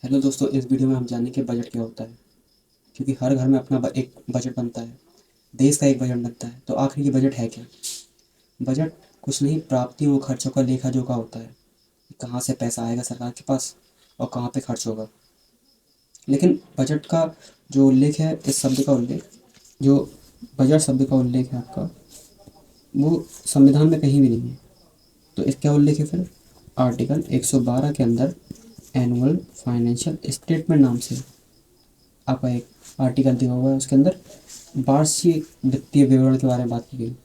Hello दोस्तों, इस video में हम जानेंगे बजट क्या होता है। क्योंकि हर घर में अपना एक बजट बनता है। देश का एक बजट बनता है, तो आखिर ये बजट है क्या? बजट कुछ नहीं, प्राप्तियों और खर्चों का लेखा जोखा होता है। कहाँ से पैसा आएगा सरकार के पास और कहाँ पे खर्च होगा। लेकिन बजट का जो उल्लेख है, इस शब्द का उल्लेख, जो बजट शब्द का उल्लेख है आपका, वो संविधान में कहीं भी नहीं है। तो इस क्या उल्लेख है फिर? आर्टिकल 112 के अंदर एनुअल फाइनेंशियल स्टेटमेंट नाम से आपका एक आर्टिकल दिया हुआ है। उसके अंदर वार्षिक वित्तीय विवरण के बारे में बात की गई।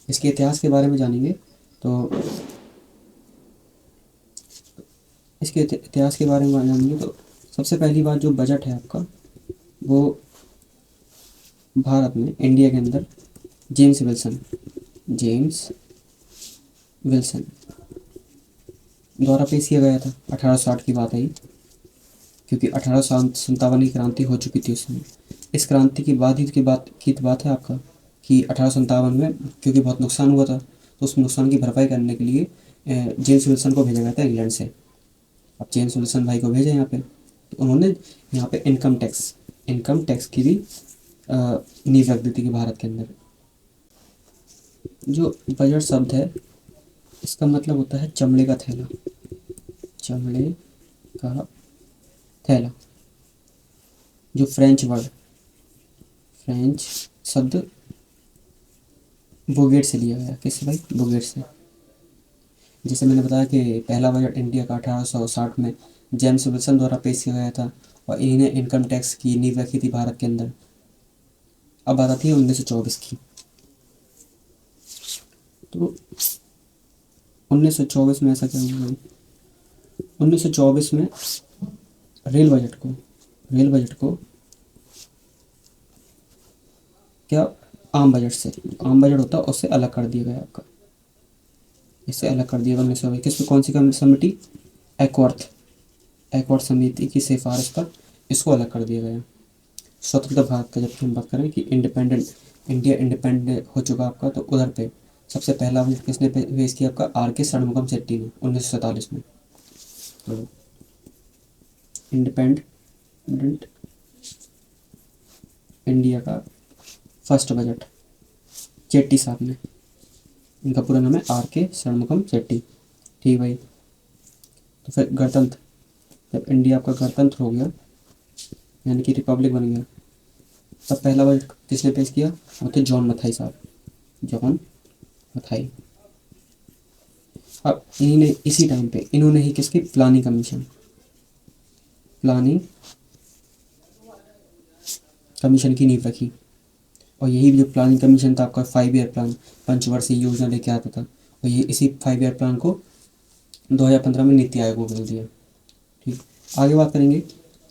इसके इतिहास के बारे में जानेंगे। तो इसके इतिहास के बारे में जानेंगे तो सबसे पहली बात, जो बजट है आपका, वो भारत में, इंडिया के अंदर जेम्स विल्सन द्वारा पेश किया गया था। 1860 की बात है ये, क्योंकि 1857 की क्रांति हो चुकी थी उसमें। इस क्रांति की बाद ही की तो बात है आपका, कि 1857 में क्योंकि बहुत नुकसान हुआ था, तो उस नुकसान की भरपाई करने के लिए जेम्स विल्सन को भेजा गया था इंग्लैंड से। अब जेम्स विल्सन भाई को भेजा यहाँ पे, तो उन्होंने यहाँ पे इनकम टैक्स की भी नींव रख दी थी कि भारत के अंदर। जो बजट शब्द है, इसका मतलब होता है चमड़े का थैला। चमड़े का थैला। जो फ्रेंच शब्द बोगेट से लिया गया। किससे भाई? बोगेट से। जैसे मैंने बताया कि पहला बजट इंडिया का 1860 में जेम्स विल्सन द्वारा पेश किया गया था, और इन्हीं ने इनकम टैक्स की नींव रखी थी भारत के अंदर। अब बात आती है 1924 की। तो 1924 में ऐसा क्या हुआ भाई? 1924 में रेल बजट को क्या, आम बजट होता है उससे अलग कर दिया गया आपका। इससे अलग कर दिया गया 1924। किसमें? कौन सी समिति? एकवर्थ एकवर्थ समिति की सिफारिश पर इसको अलग कर दिया गया। स्वतंत्र भारत का जबकि हम बात करें कि इंडिपेंडेंट हो चुका आपका, तो उधर पे सबसे पहला बजट किसने पेश किया आपका? आर के षणमुगम शेट्टी ने 1947 में। तो इंडिपेंडेंट इंडिया का फर्स्ट बजट शेट्टी साहब ने, इनका पूरा नाम है आर के षणमुगम शेट्टी। ठीक भाई। तो फिर गणतंत्र, जब इंडिया आपका गणतंत्र हो गया, यानी कि रिपब्लिक बन गया, तब पहला बजट किसने पेश किया? वो थे जॉन मथाई साहब। जॉन मथाई। अब इन्हीं ने इसी टाइम पे इन्होंने ही किसकी प्लानिंग कमीशन की नींव रखी। और यही जो प्लानिंग कमीशन था आपका 5 ईयर प्लान, पंचवर्षीय योजना लेके आता था। और ये इसी 5 ईयर प्लान को 2015 में नीति आयोग को बदल दिया। ठीक। आगे बात करेंगे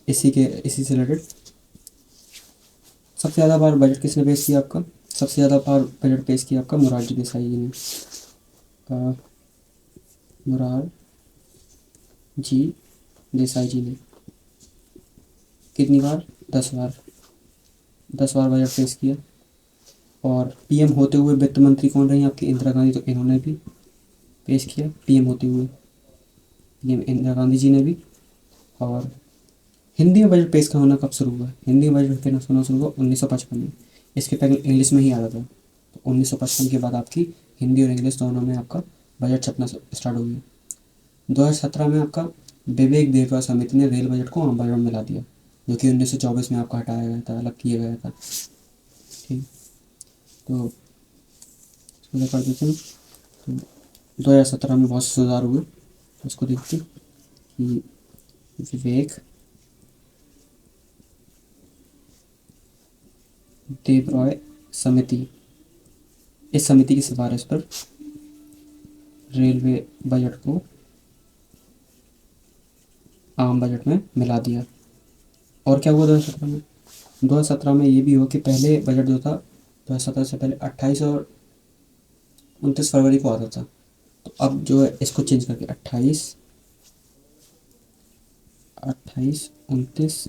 इसी से रिलेटेड। सबसे ज़्यादा बार बजट किसने पेश किया आपका? सबसे ज़्यादा बार बजट पेश किया आपका मोरारजी देसाई जी ने। मोरारजी देसाई जी ने कितनी बार? 10 बार। 10 बार बजट पेश किया। और पीएम होते हुए वित्त मंत्री कौन रही आपकी? इंदिरा गांधी। तो इन्होंने भी पेश किया पीएम होते हुए, पीएम इंदिरा गांधी जी ने भी। और हिंदी में बजट पेश का होना कब शुरू हुआ? हिंदी में बजट पेश होना शुरू हुआ 1955 में। इसके पहले इंग्लिश में ही आता था। तो 1955 के बाद आपकी हिंदी और इंग्लिश दोनों में आपका बजट छपना स्टार्ट हो गया। 2017 में आपका विवेक देवरा समिति ने रेल बजट को आम बजट में मिला दिया, जो कि 1924 में आपका हटाया गया था, अलग किया गया था। ठीक। तो इसको कर देते हैं। तो 2017 में बहुत से सुधार हुए। तो उसको देखते हैं कि विवेक देवरॉय समिति, इस समिति की सिफारिश पर रेलवे बजट को आम बजट में मिला दिया। और क्या हुआ 2017 में? 2017 में ये भी हुआ कि पहले बजट जो था 2017 से पहले 28 और 29 फरवरी को आता था। तो अब जो है इसको चेंज करके 28 29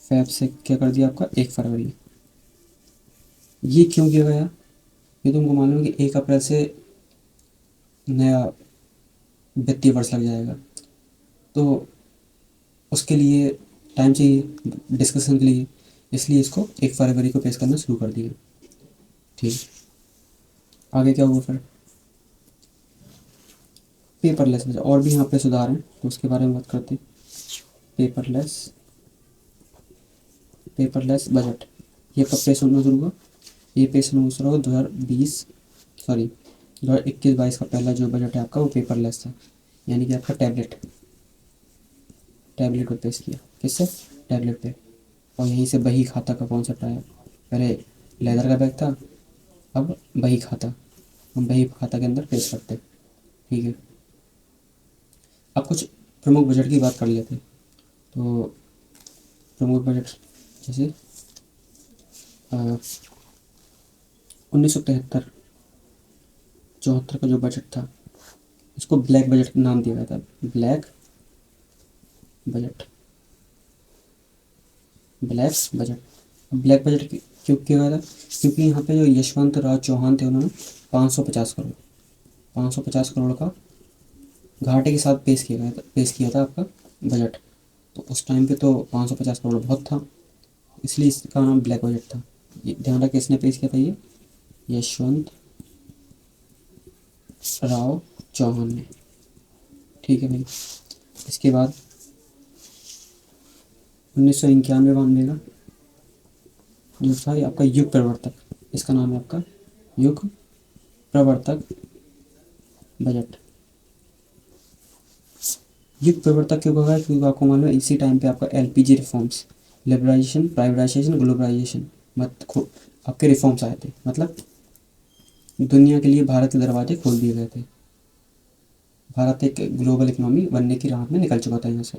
फैब से क्या कर दिया आपका 1 फरवरी। ये क्यों किया गया? ये तुमको मालूम है कि 1 अप्रैल से नया वित्तीय वर्ष लग जाएगा। तो उसके लिए टाइम चाहिए डिस्कशन के लिए, इसलिए इसको 1 फरवरी को पेश करना शुरू कर दिया। ठीक, आगे क्या हुआ फिर? पेपरलेस बजट, और भी यहाँ पे सुधार हैं तो उसके बारे में बात करते हैं। पेपरलेस पेपरलेस बजट, ये कब पेश होना शुरू हुआ? ये पेश होना शुरू हुआ 2020 सॉरी 2021-22 का पहला जो बजट है आपका वो पेपरलेस था, यानी कि आपका टैबलेट पर पेश किया। किससे? टैबलेट पे। और यहीं से बही खाता का कॉन्सेप्ट आया। पहले लेदर का बैग था, अब बही खाता, हम बही खाता के अंदर पेश करते। ठीक है, अब कुछ प्रमुख बजट की बात कर लेते हैं। तो प्रमुख बजट जैसे 1973 74 का जो बजट था इसको ब्लैक बजट नाम दिया गया था। ब्लैक बजट, ब्लैक बजट क्यों किया गया था? क्योंकि यहाँ पे जो यशवंत राव चौहान थे उन्होंने 550 करोड़ का घाटे के साथ पेश किया था आपका बजट। तो उस टाइम पे तो 550 करोड़ बहुत था, इसलिए इसका नाम ब्लैक बजट था। ये ध्यान रखिए, किसने पेश किया था? ये यशवंत राव चौहान ने। ठीक है भाई, इसके बाद 1991-92 का जो था ये आपका युग प्रवर्तक, इसका नाम है आपका युग प्रवर्तक बजट। युग प्रवर्तक क्यों कहा है? क्योंकि आपको मालूम है इसी टाइम पे आपका LPG reforms, liberalisation, privatisation, globalisation आपके रिफॉर्म्स आए थे। मतलब दुनिया के लिए भारत के दरवाजे खोल दिए गए थे। भारत एक ग्लोबल इकोनॉमी बनने की राह में निकल चुका था यहाँ से।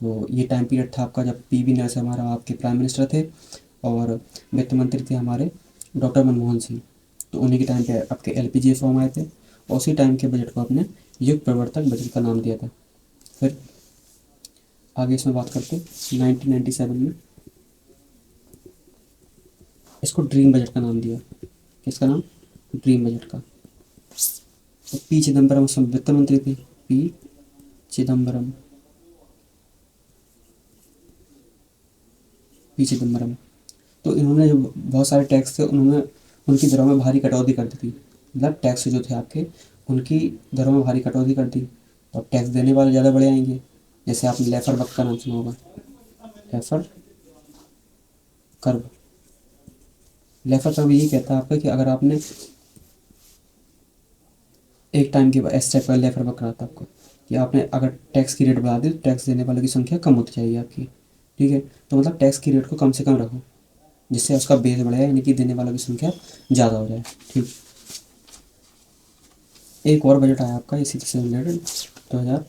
तो ये टाइम पीरियड था आपका जब पीवी नरसिम्हा राव आपके प्राइम मिनिस्टर थे और वित्त मंत्री थे हमारे डॉक्टर मनमोहन सिंह। तो उन्हीं के टाइम पे आपके एलपीजी रिफॉर्म आए थे और उसी टाइम के बजट को आपने युग प्रवर्तक बजट का नाम दिया था। फिर आगे इसमें बात करते हैं 1997 में इसको ड्रीम बजट का नाम दिया। किसका नाम? ड्रीम बजट का। तो पी चिदम्बरम उस समय वित्त मंत्री थे। पी चिदम्बरम तो इन्होंने जो बहुत सारे टैक्स थे उन्होंने उनकी दरों में भारी कटौती कर दी थी। मतलब टैक्स जो थे आपके उनकी दरों में भारी कटौती कर दी, तो अब टैक्स देने वाले ज़्यादा बढ़े आएंगे। जैसे आपने लेफर बक का नाम सुना होगा, लेफर कर्व। लेफर कर्व यही कहता है आपका कि अगर आपने एक टाइम के बाद एस टाइप का लेफर बक रहा था आपको कि आपने अगर टैक्स की रेट बढ़ा दी तो टैक्स देने वालों की संख्या कम होती जाएगी आपकी। ठीक है, तो मतलब टैक्स की रेट को कम से कम रखो जिससे उसका बेस बढ़े, यानी कि देने वालों की संख्या ज़्यादा हो जाए। ठीक, एक और बजट आया आपका इसी से रिलेटेड 2000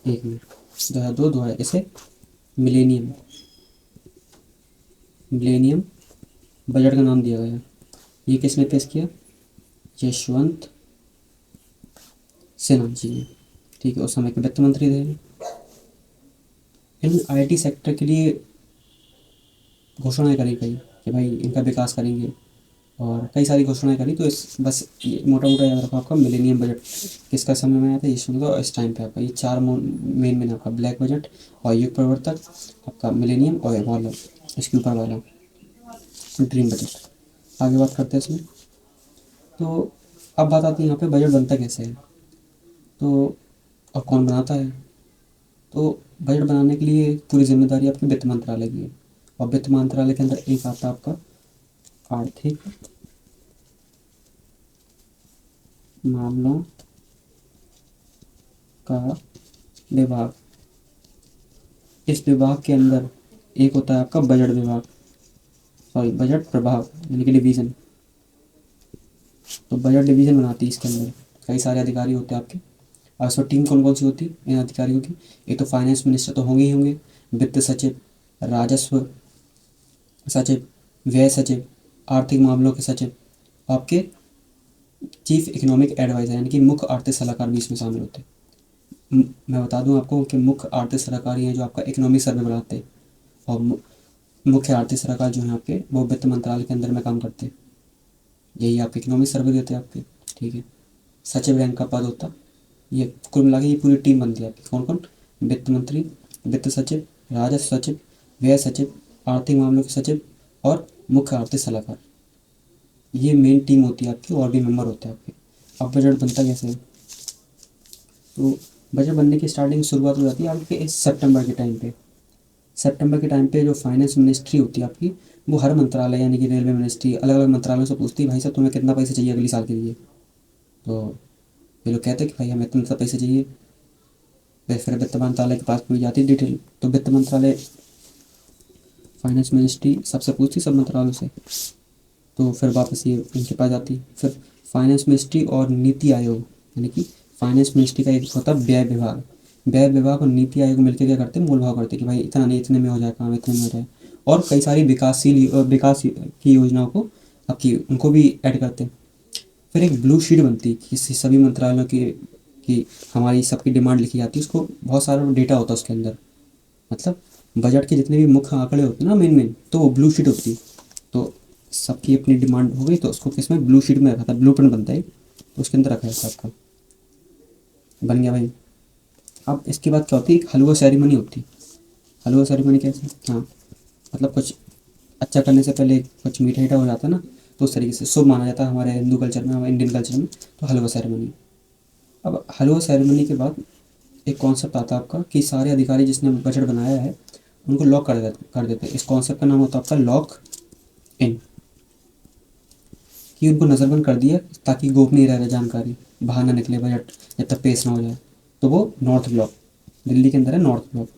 एक मिनट 2002 2000 इसे मिलेनियम मिलेनियम बजट का नाम दिया गया। ये किसने पेश किया? यशवंत सिन्हा जी ने। ठीक है, उस समय के वित्त मंत्री थे। इन आईटी सेक्टर के लिए घोषणाएं करी गई कि भाई इनका विकास करेंगे और कई सारी घोषणाएं करी। तो इस बस ये मोटा मोटा याद रखो आपका मिलेनियम बजट किसका समय में आया था? यशवंत और इस टाइम पे आपका ये चार मेन आपका ब्लैक बजट और युग प्रवर्तक, आपका मिलेनियम और वाला इसके ऊपर वाला ड्रीम बजट। आगे बात करते हैं इसमें। तो अब बात आती है यहाँ पे बजट बनता कैसे है तो और कौन बनाता है। तो बजट बनाने के लिए पूरी जिम्मेदारी आपकी वित्त मंत्रालय की है और वित्त मंत्रालय के अंदर एक आता है आपका आर्थिक मामलों का विभाग। इस विभाग के अंदर एक होता है आपका बजट विभाग, बजट प्रभाग यानी कि डिवीज़न। तो बजट डिवीज़न बनाती है, इसके अंदर कई सारे अधिकारी होते हैं आपके। और इसमें टीम कौन कौन सी होती है इन अधिकारियों की? एक तो फाइनेंस मिनिस्टर तो होंगे ही होंगे, वित्त सचिव, राजस्व सचिव, व्यय सचिव, आर्थिक मामलों के सचिव, आपके चीफ इकोनॉमिक एडवाइज़र यानी कि मुख्य आर्थिक सलाहकार भी इसमें शामिल होते हैं। मैं बता दूं आपको कि मुख्य आर्थिक सलाहकार हैं जो आपका इकोनॉमिक सर्वे बनाते हैं और मुख्य आर्थिक सलाहकार जो हैं आपके वो वित्त मंत्रालय के अंदर में काम करते हैं। यही आपके इकोनॉमिक सर्वे देते हैं आपके। ठीक है, सचिव रैंक का पद होता ये कुल मिला के ये पूरी टीम बनती है आपकी। कौन कौन? वित्त मंत्री, वित्त सचिव, राजस्व सचिव, व्यय सचिव, आर्थिक मामलों के सचिव और मुख्य आर्थिक सलाहकार। ये मेन टीम होती है आपकी, और भी मेंबर होते हैं आपके। अब बजट बनता कैसे है? तो बजट बनने की स्टार्टिंग शुरुआत हो जाती है आपके इस सितंबर के टाइम पे। सितंबर के टाइम पे जो फाइनेंस मिनिस्ट्री होती है आपकी, वो हर मंत्रालय यानी कि रेलवे मिनिस्ट्री अलग अलग मंत्रालयों से पूछती है, भाई साहब तुम्हें कितना पैसा चाहिए अगली साल के लिए। तो ये लोग कहते हैं कि भाई हमें इतना पैसे चाहिए। फिर वित्त मंत्रालय के पास पूरी जाती है डिटेल। तो वित्त मंत्रालय, फाइनेंस मिनिस्ट्री सबसे पूछती सब मंत्रालयों से, तो फिर वापस ये इनके पास आती। फिर फाइनेंस मिनिस्ट्री और नीति आयोग, यानी कि फाइनेंस मिनिस्ट्री का एक होता है व्यय विभाग। व्यय विभाग और नीति आयोग मिलकर क्या करते हैं, मोल भाव करते हैं कि भाई इतना नहीं, इतने में हो जाए काम, इतने में हो जाए। और कई सारी विकास की योजनाओं को आपकी उनको भी ऐड करते हैं। फिर एक ब्लू शीट बनती है किसी सभी मंत्रालयों की हमारी सबकी डिमांड लिखी जाती है। उसको बहुत सारा डेटा होता है उसके अंदर, मतलब बजट के जितने भी मुख्य आंकड़े होते हैं ना, मेन मेन, तो वो ब्लू शीट होती है। तो सबकी अपनी डिमांड हो गई तो उसको किसमें, ब्लू शीट में रखा था, ब्लू प्रिंट बनता है तो उसके अंदर रखा है आपका। बन गया भाई। अब इसके बाद क्या होती है, एक हलवा सेरेमनी होती है। हलवा सेरेमनी कैसे? हाँ, मतलब कुछ अच्छा करने से पहले कुछ मीठा मीठा हो जाता है ना, तो उस तरीके से शुभ माना जाता है हमारे हिंदू कल्चर में, हमारे इंडियन कल्चर में। तो हलवा सेरेमनी। अब हलवा सेरेमनी के बाद एक कॉन्सेप्ट आता है आपका कि सारे अधिकारी जिसने बजट बनाया है उनको लॉक कर देते हैं। इस कॉन्सेप्ट का नाम होता है आपका लॉक इन, कि उनको नज़रबंद कर दिया ताकि गोपनीय रहे जानकारी, बाहर ना निकले बजट जब तक पेश ना हो जाए। तो वो नॉर्थ ब्लॉक, दिल्ली के अंदर है नॉर्थ ब्लॉक,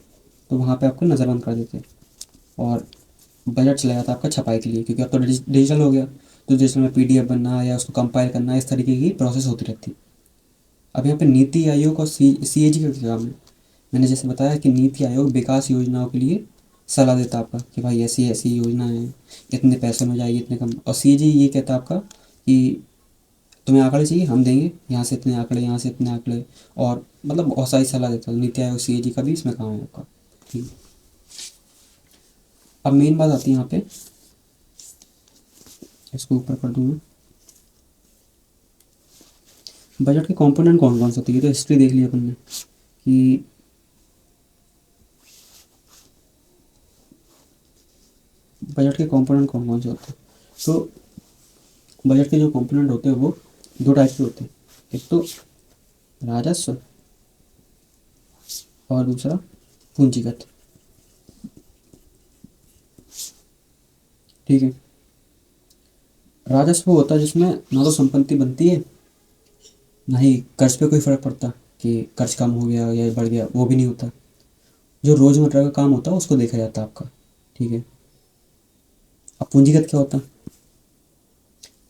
तो वहाँ पे आपको नज़रबंद कर देते हैं। और बजट चला जाता है आपका छपाई के लिए, क्योंकि अब तो डिजिटल हो गया, तो डिजिटल में पीडीएफ बनना या उसको कंपाइल करना, इस तरीके की प्रोसेस होती रहती है। अब यहाँ पे नीति आयोग और सीएजी का क्या काम है? मैंने जैसे बताया कि नीति आयोग विकास योजनाओं के लिए सलाह देता है आपका कि भाई ऐसी ऐसी योजना है, इतने पैसे में जाएगी, इतने कम। और सीएजी ये कहता है आपका कि तुम्हें आंकड़े चाहिए, हम देंगे, यहाँ से इतने आंकड़े, यहाँ से इतने आंकड़े, और मतलब बहुत सारी सलाह देता है। नीति आयोग सीएजी का भी इसमें काम है आपका। ठीक। अब मेन बात आती है यहाँ पे, इसको ऊपर कर दूँ मैं। बजट के कंपोनेंट कौन कौन से होते हैं, तो हिस्ट्री देख लिया अपन ने कि बजट के कंपोनेंट कौन कौन से होते हैं। तो बजट के जो कंपोनेंट होते हैं वो दो टाइप के होते हैं। एक तो राजस्व और दूसरा पूंजीगत। ठीक है। राजस्व होता है जिसमें ना तो संपत्ति बनती है, ना ही कर्ज पे कोई फर्क पड़ता कि कर्ज कम हो गया या बढ़ गया, वो भी नहीं होता। जो रोजमर्रा का काम होता है उसको देखा जाता है आपका। ठीक है। अब पूंजीगत क्या होता है?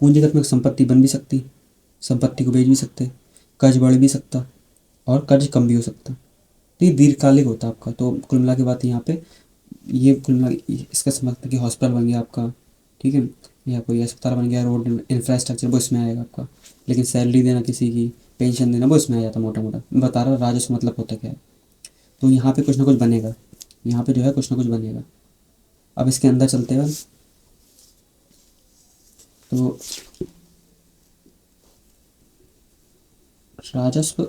पूंजीगत में संपत्ति बन भी सकती, संपत्ति को बेच भी सकते, कर्ज बढ़ भी सकता और कर्ज कम भी हो सकता। तो ये दीर्घकालिक होता है आपका। तो कुल मिला के बात यहाँ पे ये कुल मिला इसका समझते कि हॉस्पिटल बन गया आपका, ठीक है, या कोई अस्पताल बन गया, रोड इंफ्रास्ट्रक्चर, वो इसमें आएगा आपका। लेकिन सैलरी देना किसी की, पेंशन देना, वो इसमें आ जाता मोटा मोटा। मैं बता रहा राजस्व मतलब होता क्या है। तो यहाँ पे कुछ ना कुछ बनेगा, यहाँ पे जो है कुछ ना कुछ बनेगा। अब इसके अंदर चलते हैं। तो राजस्व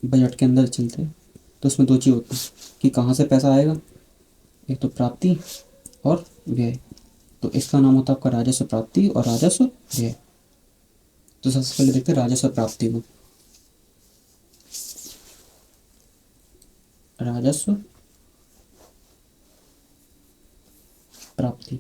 बजट के अंदर चलते हैं तो उसमें दो चीज़ होती है कि कहाँ से पैसा आएगा, एक तो प्राप्ति और व्यय। तो इसका नाम होता है आपका राजस्व प्राप्ति और राजस्व व्यय। तो सबसे पहले देखते हैं राजस्व प्राप्ति को। राजस्व प्राप्ति,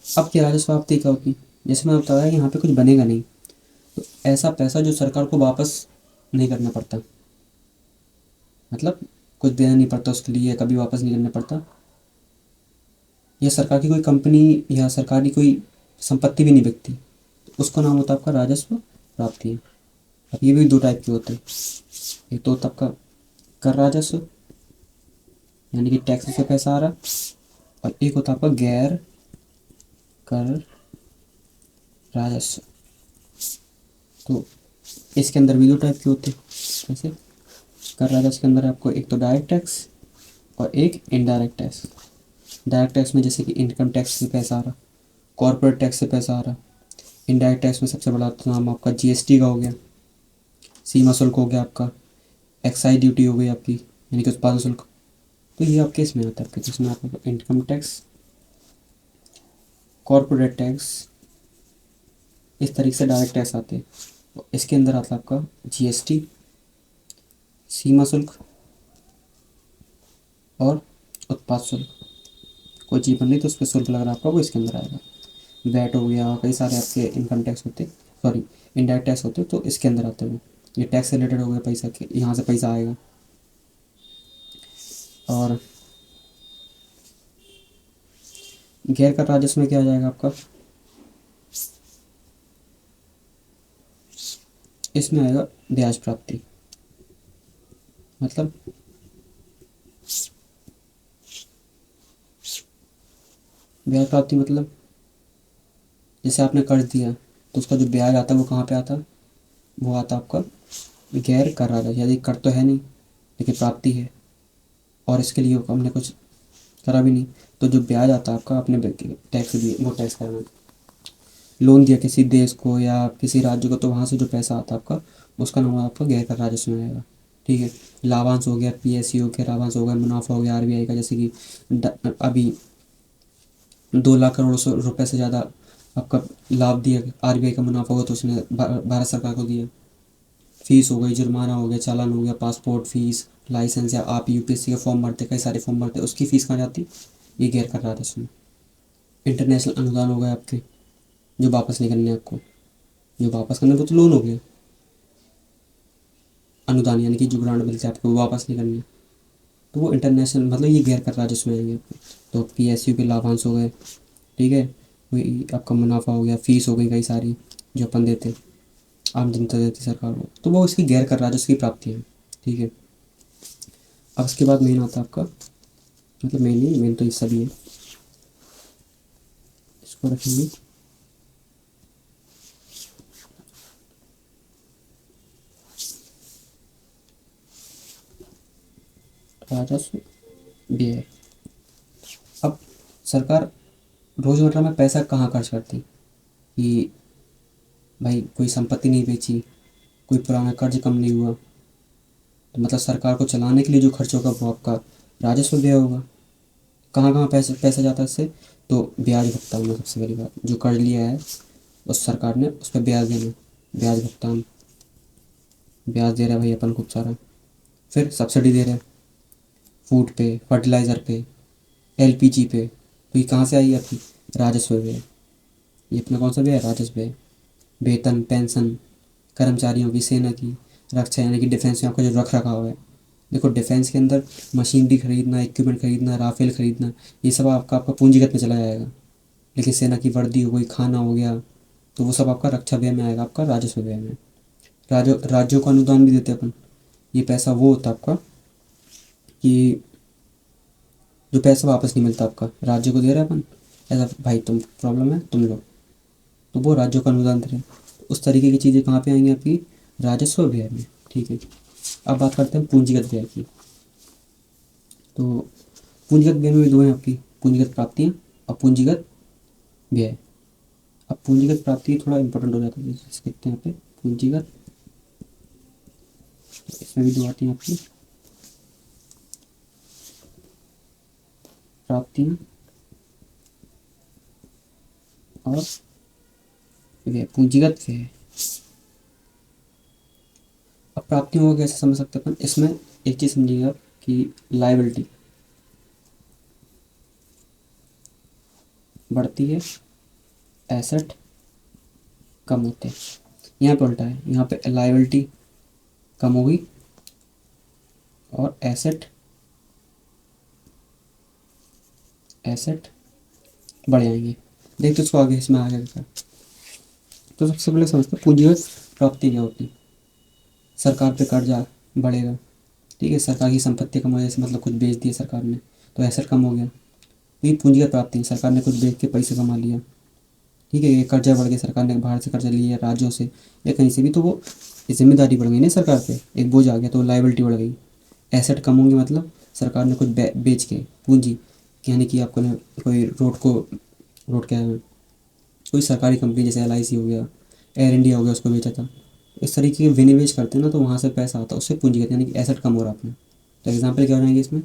अब क्या राजस्व प्राप्ति क्या होती है? जैसे मैं बताया यहाँ पे कुछ बनेगा नहीं, तो ऐसा पैसा जो सरकार को वापस नहीं करना पड़ता, मतलब कुछ देना नहीं पड़ता उसके लिए, कभी वापस नहीं करना पड़ता, या सरकार की कोई कंपनी या सरकार की कोई संपत्ति भी नहीं बिकती, तो उसका नाम होता है आपका राजस्व प्राप्ति है। अब ये भी दो टाइप के होते हैं। एक तो होता है आपका कर राजस्व, यानी कि टैक्स से पैसा आ रहा, और एक होता है आपका गैर कर राजस्व। तो इसके अंदर भी दो टाइप के होते हैं। जैसे कर राजस्व के अंदर आपको एक तो डायरेक्ट टैक्स और एक इनडायरेक्ट टैक्स। डायरेक्ट टैक्स में जैसे कि इनकम टैक्स से पैसा आ रहा, कॉर्पोरेट टैक्स से पैसा आ रहा, इनडायरेक्ट टैक्स में सबसे बड़ा तो नाम आपका जीएसटी का हो गया, सीमा शुल्क हो गया आपका, एक्साइज ड्यूटी हो गई आपकी यानी कि उत्पादन शुल्क। तो ये आपके इसमें आता है आपके, जिसमें आपका इनकम टैक्स, कॉरपोरेट टैक्स, इस तरीके से डायरेक्ट टैक्स आते हैं। तो इसके अंदर आता है आपका जीएसटी, सीमा शुल्क और उत्पाद शुल्क। कोई चीज़ बन रही तो उस पर शुल्क लग रहा है आपका, वो इसके अंदर आएगा। वैट हो गया, कई सारे आपके इनकम टैक्स होते, सॉरी इनडायरेक्ट टैक्स होते, तो इसके अंदर आते हैं। ये टैक्स से रिलेटेड हो गया पैसा के, यहाँ से पैसा आएगा। और गैर कर राजस्व में क्या आ जाएगा आपका, इसमें आएगा ब्याज प्राप्ति। मतलब ब्याज प्राप्ति मतलब जैसे आपने कर्ज दिया तो उसका जो ब्याज आता है वो कहाँ पे आता है, वो आता आपका गैर कर राजस्व, यदि कर तो है नहीं लेकिन प्राप्ति है और इसके लिए हमने कुछ करा भी नहीं, तो जो ब्याज आता है आपका आपने टैक्स दिए वो टैक्स करना है। लोन दिया किसी देश को या किसी राज्य को, तो वहाँ से जो पैसा आता है आपका उसका नाम आपका गैर कर राजस्व में आएगा। ठीक है, लाभांश हो गया, पीएसयू के लाभांश हो गया, मुनाफा हो गया आरबीआई का, जैसे कि अभी 2 लाख करोड़ रुपए से ज़्यादा आपका लाभ दिया आरबीआई का मुनाफा हुआ तो उसने भारत सरकार को दिया। फीस हो गई, जुर्माना हो गया, चालान हो गया, पासपोर्ट फीस, लाइसेंस, या आप यूपीएससी के फॉर्म भरते, कई सारे फॉर्म भरते, उसकी फ़ीस कहाँ जाती, ये गैर कर रहा था उसमें। इंटरनेशनल अनुदान हो गए आपके जो वापस नहीं करने आपको, जो वापस करने वो तो लोन हो गया, अनुदान यानी कि जो ग्रांट मिलते हैं आपको वो वापस नहीं करने, तो वो इंटरनेशनल मतलब ये गैर कर राजस्व में आएंगे आपके। तो पीएसयू के लाभांश हो गए, ठीक है, वही आपका मुनाफा हो गया, फीस हो गई कई सारी जो अपन देते, आम जनता देती सरकार को, तो वो इसकी गैर कर राजस्व की प्राप्ति है। ठीक है, अब इसके बाद मेन आता है आपका, मतलब मेन नहीं, मेन तो ये सभी है, इसको रखेंगे राजस्व व्यय। अब सरकार रोजमर्रा में पैसा कहाँ खर्च करती, कि भाई कोई संपत्ति नहीं बेची, कोई पुराना कर्ज कम नहीं हुआ, तो मतलब सरकार को चलाने के लिए जो खर्च होगा वो आपका राजस्व व्यय होगा। कहाँ कहाँ पैसा पैसा जाता है इससे, तो ब्याज भुगतान में सबसे बड़ी बात, जो कर्ज लिया है उस सरकार ने उस पर ब्याज देना, ब्याज भुगतान, ब्याज दे रहा है भाई अपन खूब सारा। फिर सब्सिडी दे रहे हैं फूड पे, फर्टिलाइज़र पे, एलपीजी पे, तो ये कहाँ से आई आपकी, राजस्व व्यय। ये अपना कौन सा व्यय है, राजस्व व्यय। वेतन पेंशन कर्मचारियों की, सेना की, रक्षा यानी कि डिफेंस में आपका जो रख रखाव है, देखो डिफेंस के अंदर मशीनरी खरीदना, इक्विपमेंट खरीदना, राफेल खरीदना, ये सब आपका आपका पूंजीगत में चला जाएगा। लेकिन सेना की वर्दी हो गई, खाना हो गया, तो वो सब आपका रक्षा व्यय में आएगा, आपका राजस्व व्यय में। राज्यों को अनुदान भी देते हैं अपन, ये पैसा वो होता है आपका कि जो पैसा वापस नहीं मिलता आपका, राज्य को दे रहे हैं अपन, ऐसा भाई तुम प्रॉब्लम है तुम लो, तो वो राज्यों का अनुदान दे रहे हैं। तो उस तरीके की चीज़ें कहाँ पे आएंगी आपकी, राजस्व व्यय में। ठीक है, अब बात करते हैं पूंजीगत व्यय की। तो पूंजीगत व्यय में भी दो हैं आपकी, पूंजीगत प्राप्तियाँ और पूंजीगत व्यय। अब पूंजीगत प्राप्ति थोड़ा इंपॉर्टेंट हो जाता है, जैसे देखते हैं यहाँ पे पूंजीगत, तो इसमें भी दो आती हैं आपकी प्राप्तियाँ और व्यय, पूंजीगत व्यय। अब प्राप्तियों को कैसे समझ सकते हैं अपन, इसमें एक चीज़ समझिएगा कि लायबिलिटी बढ़ती है, एसेट कम होते हैं। यहाँ पे उल्टा है, यहाँ पे लायबिलिटी कम होगी और एसेट एसेट बढ़ जाएंगे। देखते इसको आगे, इसमें आगे देखा। तो सबसे पहले समझते हैं पूंजीगत प्राप्ति क्या होती है। सरकार पे कर्जा बढ़ेगा, ठीक है, सरकार की संपत्ति कम हो जाए, मतलब कुछ बेच दिया सरकार ने तो एसेट कम हो गया, तो ये पूंजीगत प्राप्ति है, सरकार ने कुछ बेच के पैसे कमा लिया। ठीक है, ये कर्जा बढ़ गया, सरकार ने बाहर से कर्जा लिया राज्यों से या कहीं से भी, तो वो जिम्मेदारी बढ़ गई ना सरकार पे, एक बोझ आ गया तो लायबिलिटी बढ़ गई। एसेट कम होंगे मतलब सरकार ने कुछ बेच के, पूंजी यानी कि आपको ने कोई रोड क्या है, कोई सरकारी कंपनी जैसे LIC हो गया, एयर इंडिया हो गया, उसको बेचा था। इस तरीके के विनिवेश करते हैं ना, तो वहाँ से पैसा आता है, उससे पूंजीगत यानी कि एसेट कम हो रहा है अपना। तो एग्जाम्पल क्या हो जाएंगे इसमें,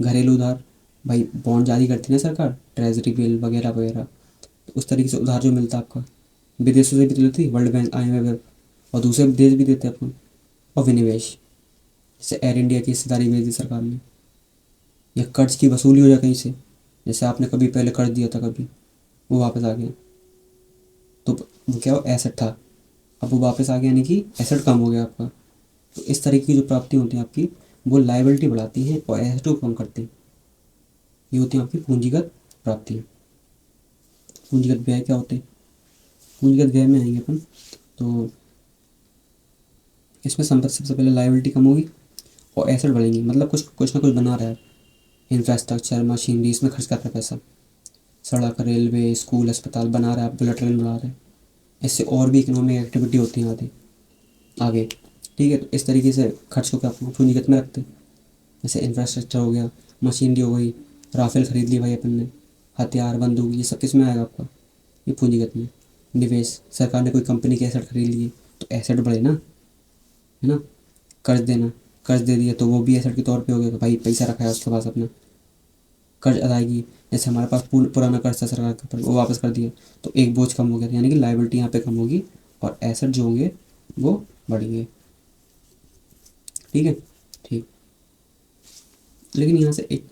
घरेलू उधार, भाई बॉन्ड जारी करती है ना सरकार, ट्रेजरी बिल वगैरह वगैरह, तो उस तरीके से उधार जो मिलता है आपका, विदेशों से भी तो लेती वर्ल्ड बैंक, IMF और दूसरे देश भी देते हैं अपन। और विनिवेश, जैसे एयर इंडिया की हिस्सेदारी बेच दी सरकार ने, या कर्ज की वसूली हो जाए कहीं से, जैसे आपने कभी पहले कर्ज दिया था कभी, वो वापस आ गया, तो वो क्या हो, एसेट था, अब वो वापस आ गया, यानी कि एसेट कम हो गया आपका। तो इस तरीके की जो प्राप्ति होती हैं आपकी, वो लाइबिलिटी बढ़ाती हैं और एसेट को कम करती हैं। ये होती है आपकी पूंजीगत प्राप्ति। पूंजीगत व्यय क्या होते हैं, पूंजीगत व्यय में आएंगे अपन, तो इसमें संपत्ति सबसे पहले लाइबिलिटी कम होगी और एसेट बढ़ेंगी, मतलब कुछ कुछ ना कुछ बना रहा है, इंफ्रास्ट्रक्चर मशीनरी, इसमें खर्च कर रहा है पैसा, सड़क रेलवे स्कूल अस्पताल बना रहा है, बुलेट ट्रेन बना रहे हैं, इससे और भी इकोनॉमिक एक्टिविटी होती है आगे आगे। ठीक है, तो इस तरीके से खर्च को क्या अपना पूंजीगत में रखते हैं। जैसे इंफ्रास्ट्रक्चर हो गया, मशीनरी हो गई, राफेल खरीद ली भाई अपन ने, हथियार बंदूक, ये सब किस में आएगा आपका, ये पूंजीगत में। निवेश, सरकार ने कोई कंपनी के एसेट खरीद लिए तो एसेट बढ़े ना, है ना। कर्ज देना, कर्ज दे दिया तो वो भी एसेट के तौर पे हो गया, तो भाई पैसा रखा है उसके पास अपना। कर्ज अदायगी, जैसे हमारे पास पुराना कर्ज था सरकार के ऊपर, वो वापस कर दिया, तो एक बोझ कम हो गया, यानी कि लाइबिलिटी यहाँ पे कम होगी और एसेट जो होंगे वो बढ़ेंगे। ठीक है, ठीक। लेकिन यहाँ से एक,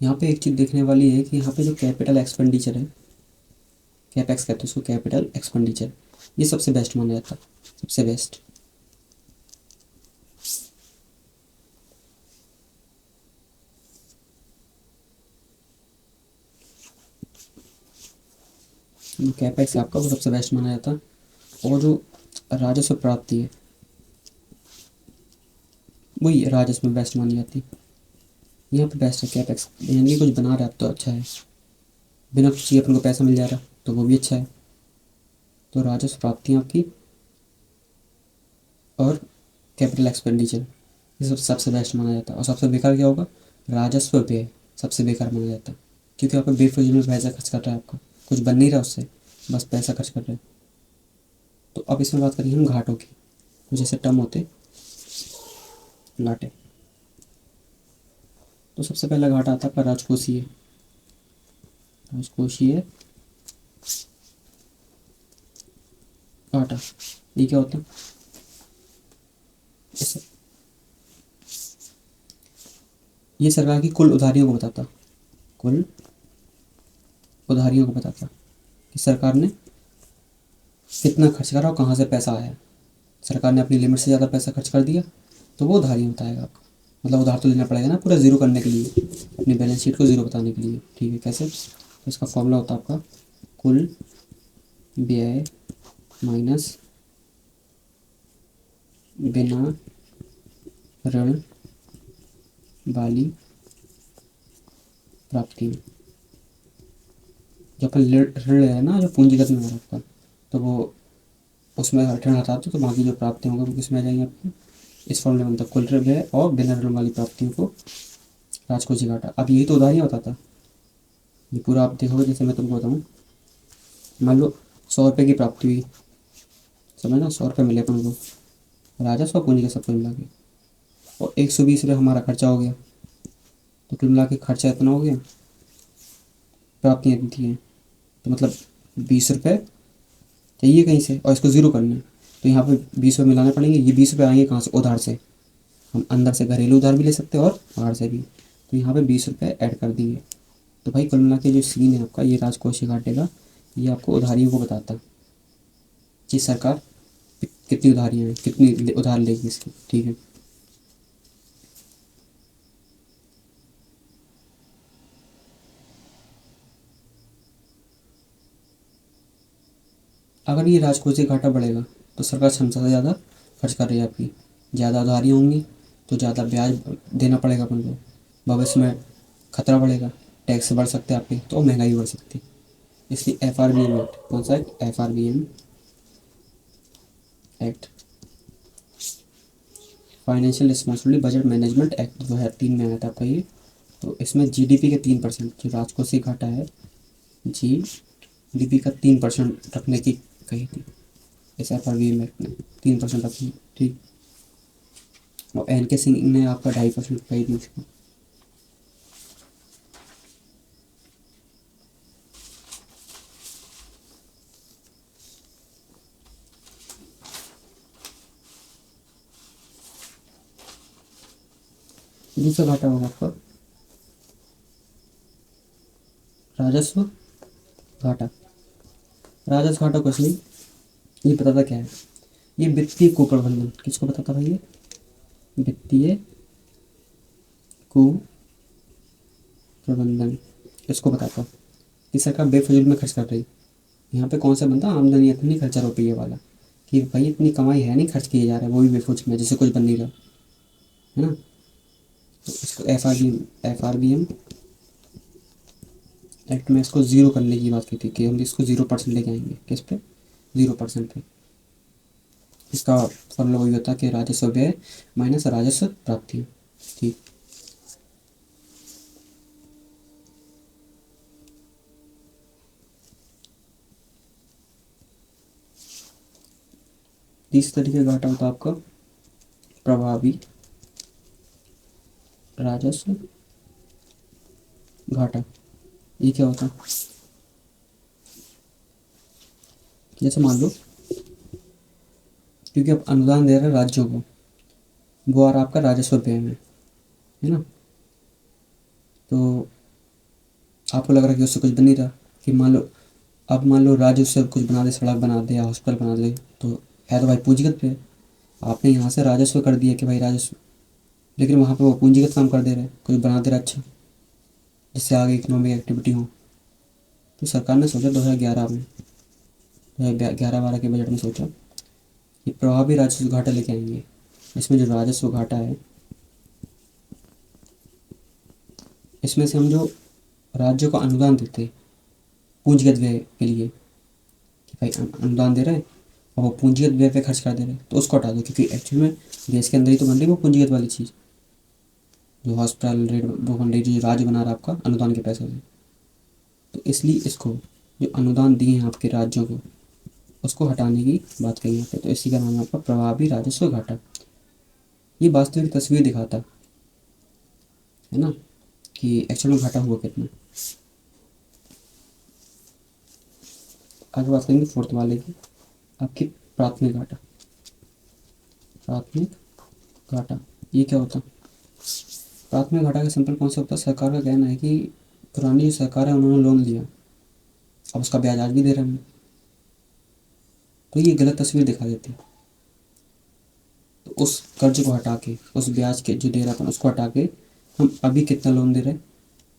यहाँ पे एक चीज़ देखने वाली है कि यहाँ पे जो कैपिटल एक्सपेंडिचर है, कैपेक्स कहते हैं उसको, कैपिटल एक्सपेंडिचर, ये सबसे बेस्ट माना जाता है, सबसे बेस्ट। कैपेक्स आपका वो सबसे बेस्ट माना जाता है। और जो राजस्व प्राप्ति है, वही राजस्व में बेस्ट मानी जाती है। यहाँ पे बेस्ट है कैपेक्स, यानी कि कुछ बना रहे आप तो अच्छा है, बिना कुछ चीज़ अपन को पैसा मिल जा रहा तो वो भी अच्छा है। तो राजस्व प्राप्ति आपकी और कैपिटल एक्सपेंडिचर, ये सब सबसे बेस्ट माना जाता है। और सबसे बेकार क्या होगा, राजस्व व्यय सबसे बेकार माना जाता है, क्योंकि आपका बेफिजूल में पैसा खर्च कर रहा है, आपका कुछ बन नहीं रहा उससे, बस पैसा खर्च कर रहे हैं। तो अब इसमें बात करेंगे हम घाटों की, कुछ ऐसे टर्म होते घाटे। तो सबसे पहला घाटा आता है आपका राजकोषीय, राजकोषीय घाटा। ये क्या होता है, ये सरकार की कुल उधारियों को बताता, कुल उधारियों को बताता कि सरकार ने कितना खर्च करा और कहाँ से पैसा आया। सरकार ने अपनी लिमिट से ज़्यादा पैसा खर्च कर दिया तो वो उधारियाँ बताएगा आपको, मतलब उधार तो लेना पड़ेगा ना पूरा ज़ीरो करने के लिए, अपनी बैलेंस शीट को ज़ीरो बताने के लिए। ठीक है, कैसे, तो इसका फॉर्मूला होता है आपका कुल व्यय माइनस बिना ऋण वाली प्राप्ति। जब अपन ऋण ले रहे हैं ना, जो पूंजीगत में हो रहा है तो वो उसमें ऋण हटा दो, तो बाकी जो प्राप्तियाँ होंगी वो किसमें आ जाएंगी आपकी, इस फॉर्मूले में कुल व्यय और बिना ऋण वाली प्राप्तियों को राजकोषीय घाटा। अब यही तो उधारियाँ बताता, ये पूरा आप देखोगे, जैसे मैं तुमको बताऊँ, मान लो 100 रुपये की प्राप्ति हुई, समझ ना, 100 रुपये मिले अपन को, राजस्व पूंजी का सब कुछ मिला के, और 120 रुपये हमारा खर्चा हो गया, तो कुल मिला के खर्चा इतना हो गया, प्राप्तियाँ इतनी हैं, तो मतलब 20 रुपये चाहिए कहीं से और इसको ज़ीरो करना है, तो यहाँ पे 20 रुपये मिलाने पड़ेंगे। ये 20 रुपये आएंगे कहाँ से, उधार से। हम अंदर से घरेलू उधार भी ले सकते हैं और बाहर से भी, तो यहाँ पे 20 रुपये ऐड कर दिए। तो भाई कुल मिला के जो सीन है आपका, ये राजकोषीय घाटे का, ये आपको उधारियों को बताता है कि सरकार कितनी उधारियाँ हैं, कितनी उधार लेगी इसकी। ठीक है, अगर ये राजकोषीय घाटा बढ़ेगा तो सरकार क्षमता से ज़्यादा खर्च कर रही है आपकी, ज़्यादा उधारियाँ होंगी तो ज़्यादा ब्याज देना पड़ेगा अपन को, भविष्य में खतरा बढ़ेगा, टैक्स बढ़ सकते हैं आपके, तो महंगाई बढ़ सकती है। इसलिए FRBM एक्ट, कौन सा act, FRBM act, financial responsibility budget management act 2003 में आया था आपका ये। तो इसमें जीडीपी के 3% जो राजकोषीय घाटा है, जीडीपी का 3% रखने की कही थी इस FRBM एक्ट ने, 3% रखनी, ठीक। और NK सिंह ने आपका 2.5% कही थी इसको। दूसरा घाटा होगा आपका राजस्व घाटा। राजस्व घाटा कुछ नहीं, ये बताता क्या है, ये वित्तीय कुप्रबंधन। किसको बताता भाई? ये वित्तीय कुप्रबंधन इसको बताता कि सरकार बेफजूल में खर्च कर रही। यहाँ पे कौन सा बंदा आमदनी इतनी खर्चा रुपये वाला कि भाई इतनी कमाई है नहीं, खर्च किए जा रहा है वो भी बेफजूल में, जैसे कुछ बन नहीं रहा है ना। तो इसको FRBM एक्ट में इसको 0 करने की बात की थी कि हम इसको 0% लेके आएंगे। किस पे? 0% पे। इसका फॉर्मूला वही होता है कि राजस्व व्यय माइनस राजस्व प्राप्ति, ठीक। तीसरे तरीके का घाटा होता है आपका प्रभावी राजस्व घाटा। ये क्या होता है? जैसे मान लो क्योंकि आप अनुदान दे रहे हैं राज्यों को, वो आ रहा आपका राजस्व व्यय में, है ना। तो आपको लग रहा है कि उससे कुछ बन नहीं रहा, कि मान लो राज्य उससे कुछ बना दे, सड़क बना दे या हॉस्पिटल बना दे, तो है तो भाई पूंजीगत व्यय। आपने यहाँ से राजस्व कर दिया कि भाई राजस्व, लेकिन वहाँ पे वो पूंजीगत काम कर दे रहे हैं, कुछ बना दे रहा अच्छा, जिससे आगे इकोनॉमिक एक्टिविटी हो। तो सरकार ने सोचा 2011 में, 2011-12 के बजट में सोचा कि प्रभावी राजस्व घाटा लेके आएंगे। इसमें जो राजस्व घाटा है, इसमें से हम जो राज्यों को अनुदान देते पूंजीगत व्यय के लिए, कि भाई अनुदान दे रहे हैं और वो पूंजीगत व्यय पे खर्च कर दे रहे हैं, तो उसको हटा दो, क्योंकि एक्चुअल में देश के अंदर ही तो बन रही वो पूंजीगत वाली चीज़, जो हॉस्पिटल रेट वो बन रही, जो राज्य बना रहा है आपका अनुदान के पैसे से। तो इसलिए इसको जो अनुदान दिए हैं आपके राज्यों को, उसको हटाने की बात कही यहाँ पे। तो इसी का नाम है आपका प्रभावी राजस्व घाटा। ये वास्तविक तस्वीर दिखाता है ना कि एक्चुअल में घाटा हुआ कितना। आगे बात करेंगे फोर्थ वाले की, आपकी प्राथमिक घाटा। प्राथमिक घाटा ये क्या होता है? प्राथमिक घाटा का सिंपल कॉन्सेप्ट होता है, सरकार का कहना है कि पुरानी जो सरकार है उन्होंने लोन लिया, अब उसका ब्याज आज भी दे रहे हैं, तो ये गलत तस्वीर दिखा देती है। तो उस कर्ज को हटा के, उस ब्याज के जो दे रहा था उसको हटा के, हम अभी कितना लोन दे रहे हैं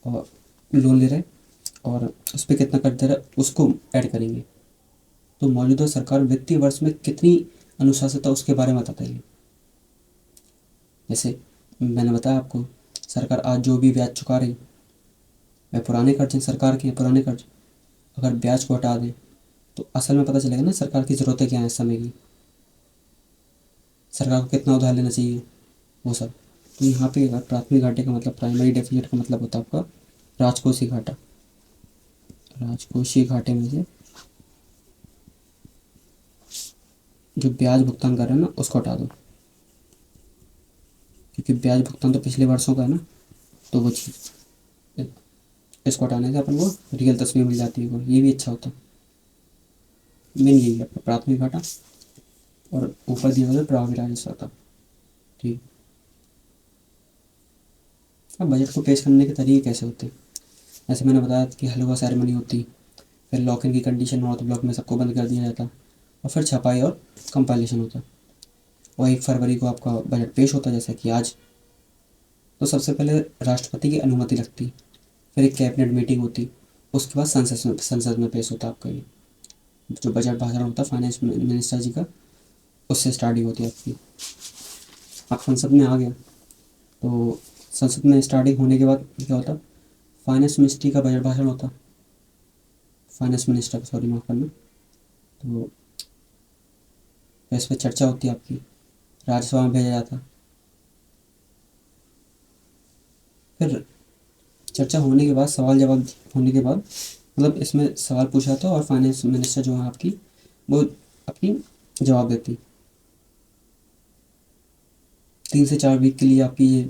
और और उस पर कितना कर्ज दे रहा है उसको ऐड करेंगे। तो मौजूदा सरकार वित्तीय वर्ष में कितनी अनुशासित है उसके बारे में बताता है। जैसे मैंने बताया आपको, सरकार आज जो भी ब्याज चुका रही वह पुराने कर्ज हैं, सरकार के पुराने कर्ज। अगर ब्याज को हटा दें तो असल में पता चलेगा ना सरकार की ज़रूरतें क्या हैं इस समय की, सरकार को कितना उधार लेना चाहिए, वो सब। तो यहाँ पे प्राथमिक घाटे का मतलब, प्राइमरी डेफिसिट का मतलब होता है आपका राजकोषीय घाटा। राजकोषीय घाटे में से जो ब्याज भुगतान कर रहे हैं ना उसको हटा दो, क्योंकि ब्याज भुगतान तो पिछले वर्षों का है ना, तो वो चीज़, इसको हटाने से अपन को रियल तस्वीर मिल जाती है। ये भी अच्छा होता है। मेन यही है आपका प्राथमिक घाटा, और ऊपर दिया हुआ प्रभावी राजस्व था, ठीक। अब बजट को पेश करने के तरीके कैसे होते हैं? जैसे मैंने बताया कि हलवा सेरेमनी होती, फिर लॉक इन की कंडीशन नॉर्थ ब्लॉक में सबको बंद कर दिया जाता, और फिर छपाई और कंपाइलेशन होता, और 1 फरवरी को आपका बजट पेश होता जैसे कि आज। तो सबसे पहले राष्ट्रपति की अनुमति लगती, फिर एक कैबिनेट मीटिंग होती, उसके बाद संसद में पेश होता आपका ये जो बजट भाषण होता है फाइनेंस मिनिस्टर जी का, उससे स्टार्टिंग होती है आपकी। आप संसद में आ गया तो संसद में स्टार्टिंग होने के बाद क्या होता, फाइनेंस मिनिस्ट्री का बजट भाषण होता, फाइनेंस मिनिस्टर, सॉरी माफ़ करना। तो इस पर चर्चा होती है आपकी, राज्यसभा में भेजा जाता, फिर चर्चा होने के बाद, सवाल जवाब होने के बाद, मतलब इसमें सवाल पूछा था और फाइनेंस मिनिस्टर जो है आपकी, वो अपनी जवाब देती। 3 से 4 वीक के लिए आपकी ये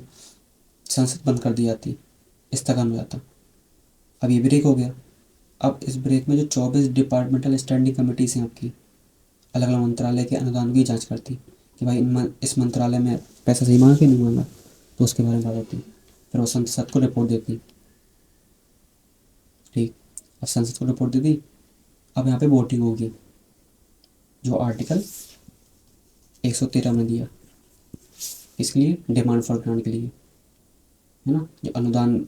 संसद बंद कर दी जाती, स्थगन हो जाता। अब ये ब्रेक हो गया। अब इस ब्रेक में जो 24 डिपार्टमेंटल स्टैंडिंग कमेटीज़ हैं आपकी, अलग अलग मंत्रालय के अनुदान की जांच करती कि भाई इस मंत्रालय में पैसा सही मांगा कि नहीं मांगा, तो उसके बारे में बात होती। फिर वो संसद को रिपोर्ट देती। ठीक। अब संसद को रिपोर्ट दे दी। अब यहाँ पे वोटिंग होगी, जो आर्टिकल 113 में दिया, इसके लिए डिमांड फॉर ग्रांट के लिए, है ना, जो अनुदान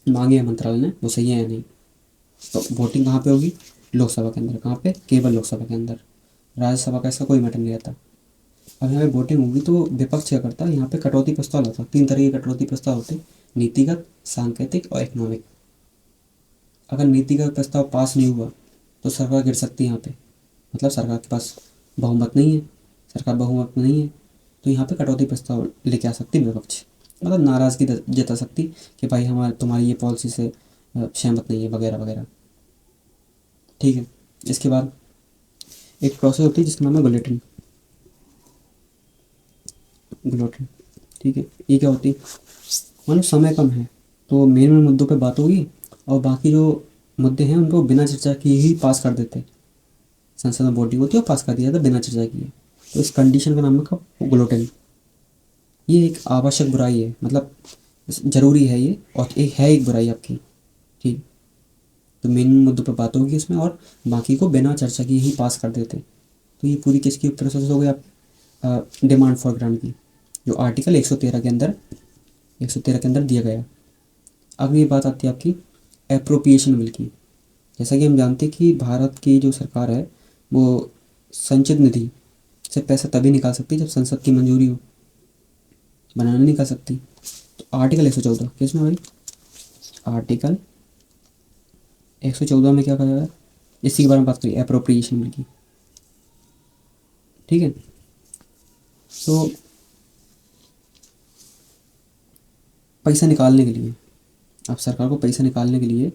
मांगे हैं मंत्रालय ने वो सही है या नहीं। तो वोटिंग कहाँ पे होगी? लोकसभा के अंदर। कहाँ पे? केवल लोकसभा के अंदर। राज्यसभा का इसका कोई मैटर नहीं रहता। अब यहाँ पे वोटिंग होगी तो विपक्ष क्या करता है, यहाँ पे कटौती प्रस्ताव लाता। 3 तरह के कटौती प्रस्ताव होते, नीतिगत, सांकेतिक और इकोनॉमिक। अगर नीतिगत प्रस्ताव पास नहीं हुआ तो सरकार गिर सकती है यहाँ पे, मतलब सरकार के पास बहुमत नहीं है, सरकार बहुमत में नहीं है, तो यहाँ पे कटौती प्रस्ताव लेके आ सकती विपक्ष, मतलब नाराज़गी जता सकती कि भाई हमारे तुम्हारी ये पॉलिसी से सहमत नहीं है, वगैरह वगैरह। ठीक है। इसके बाद एक प्रोसेस होती है जिसका नाम है बुलेटिन। बुलेटिन, ठीक है। ये क्या होती है, मतलब समय कम है तो मेन मेन मुद्दों पे बात होगी और बाकी जो मुद्दे हैं उनको बिना चर्चा किए ही पास कर देते। संसद में वोटिंग होती है और पास कर दिया जाता बिना चर्चा किए। तो इस कंडीशन का नाम है कब? ग्लूटेन। ये एक आवश्यक बुराई है, मतलब ज़रूरी है ये, और एक है एक बुराई आपकी। ठीक। तो मेन मुद्दों पर बात होगी इसमें और बाकी को बिना चर्चा किए ही पास कर देते। तो ये पूरी किसकी प्रोसेस हो गई आप, डिमांड फॉर ग्रांट की, जो आर्टिकल 113 के अंदर, 113 के अंदर दिया गया। अब ये बात आती है आपकी एप्रोप्रिएशन बिल की। जैसा कि हम जानते हैं कि भारत की जो सरकार है वो संचित निधि से पैसा तभी निकाल सकती है जब संसद की मंजूरी हो, बनाना नहीं निकाल सकती। तो आर्टिकल 114 किसमें भाई? आर्टिकल 114 में क्या कहा गया है, इसी के बारे में बात करिए, एप्रोप्रिएशन बिल की। ठीक है। तो पैसा निकालने के लिए, अब सरकार को पैसा निकालने के लिए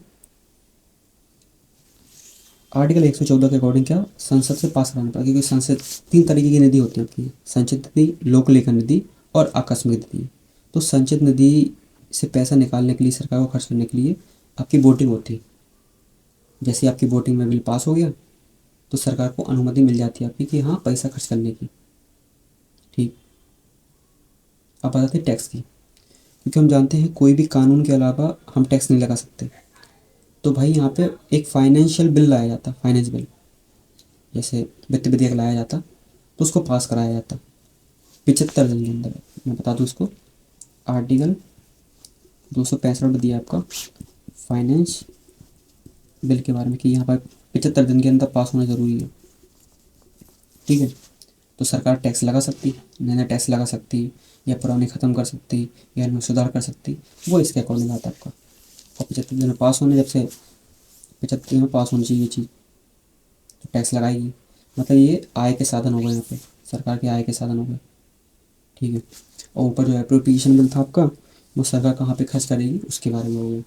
आर्टिकल 114 के अकॉर्डिंग क्या संसद से पास कराना पड़ा, क्योंकि संसद 3 तरीके की निधि होती है आपकी, संचित निधि, लोक लेखन निधि और आकस्मिक निधि। तो संचित निधि से पैसा निकालने के लिए, सरकार को खर्च करने के लिए आपकी वोटिंग होती है। जैसे आपकी वोटिंग में बिल पास हो गया तो सरकार को अनुमति मिल जाती है आपकी कि हाँ पैसा खर्च करने की। ठीक। अब बात आती है टैक्स की, क्योंकि हम जानते हैं कोई भी कानून के अलावा हम टैक्स नहीं लगा सकते। तो भाई यहाँ पे एक फाइनेंशियल बिल लाया जाता, फाइनेंस बिल, जैसे वित्त विधेयक लाया जाता तो उसको पास कराया जाता 75 दिन के अंदर। मैं बता दूँ उसको, आर्टिकल 265 में दिया आपका फाइनेंस बिल के बारे में कि यहाँ पर 75 दिन के अंदर पास होना ज़रूरी है। ठीक है। तो सरकार टैक्स लगा सकती, नया नया टैक्स लगा सकती, या पुराने ख़त्म कर सकती, या इनमें सुधार कर सकती, वो इसके अकॉर्डिंग आता है आपका। और 75 दिन में पास होने, जब से 75 दिन में पास होनी चाहिए ये चीज़, तो टैक्स लगाएगी। मतलब ये आय के साधन हो गए, यहाँ पे सरकार के आय के साधन हो गए। ठीक है। और ऊपर जो एप्रोप्रिएशन बिल था आपका, वो सरकार कहाँ पे खर्च करेगी उसके बारे में हो गया।